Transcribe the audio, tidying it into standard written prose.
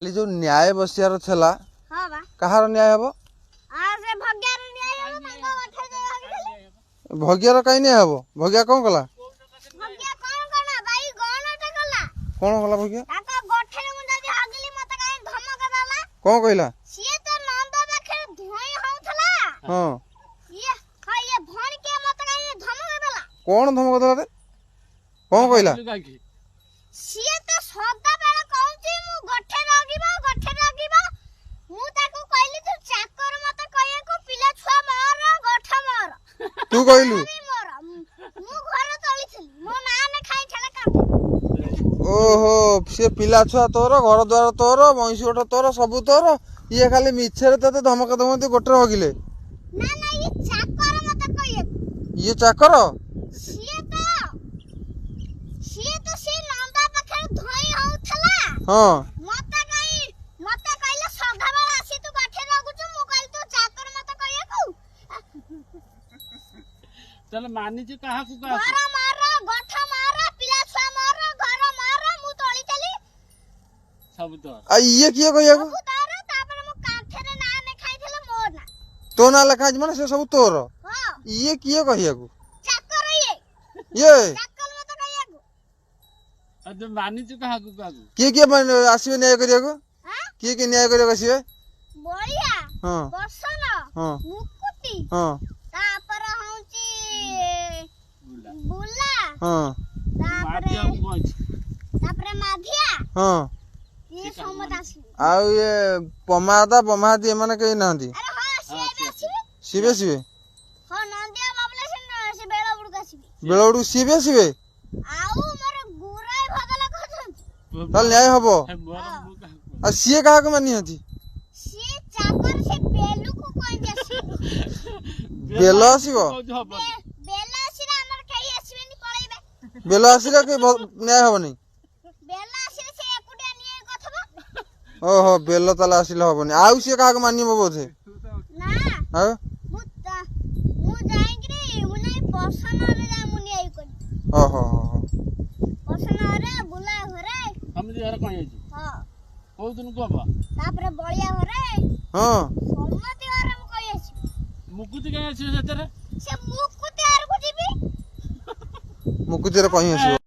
जो न्याय बसियार छला हां बा कहार न्याय हबो आ से भग्यार न्याय हो तांको अठे जे भागिले भगियार कहीं नहीं हबो भगिया कौन कला भग्या कोन कोन भाई गणटा कला कौन कला भगिया ताको गठे मु जदी हागिली मते काई धमक देला कौन कहला सिए तो नंद पाखे धोई होउथला हां ये भण के मते काई धमक देला कौन धमक देला रे कौन कहला सिए तो सदा बेला कहउची मु गठे रगिबा मु ताको कहली तू चाकर मते कहे को पिला छुआ मार गठ मार तू कहलू मु घर तळीथली मो ना ने खाई छला काम ओहो से पिला छुआ तोर घर द्वार तोर महिष गोट तोर सब तोर ये खाली मिछरे तते धमक दमती गोटे हगिले ना ना ये चाकर मते कहे ये चाकर सिए तो से नंदा पाखे धोई होउथला हां मते कहले सदा बेला आसी तू गठे रगुचु मु कहली तू चाकर मते कहे को चल मानी जे कहा को घर मार गठ मार पिला छुआ मार घर मार मु तळी चली सब तो आ ये किए कहिया को तार तापर मु काठे रे ना ने खाइथले मोर ना तो ना लिखा माने से सब तोर हां ये किए कहिया को चाकर ये चाकर मते कहे को अज मानी जे कहा को किए आसीबे न्याय करिया को हां किए न्याय करिया आसीबे बळिया हां बसन हां मुकुटी हां तापर होउची बुला हां तापर माधिया हां ये समत आसी आ ये पमादी माने कहीं नांदी अरे हां से शिवे शिवे हां नंदिया बाबले से बेला बुडका आसी बेलौडू शिवे शिवे आउ मोर गुराई भगला कहछन ताल न्याय हबो मोर आ सिए कहा को मानी हती से चाकर से बेलू को कोइ देसी बेल आसीबो बेला आसी हमर खाई आसीबेनी पळैबे बेल आसीला के न्याय हबो नहीं बेला आसी से एकुटिया निये कथबा ओहो बेल ताला आसीला हबो नहीं आउ सिए कहा को मानिबो बोथे ना हां मु जाइकरी मुनै पसन रे जा मुनि आई कोनी ओहो पसन रे बुला घरे हम जे हर कहि छी हां को दिन को बा तापर बळिया घरे हां सम्मति घरे मु कहि आसी मुकुति कहि छी सेतरे से मुकुति आर को जीबी मुकुतिर कहीं आसीबो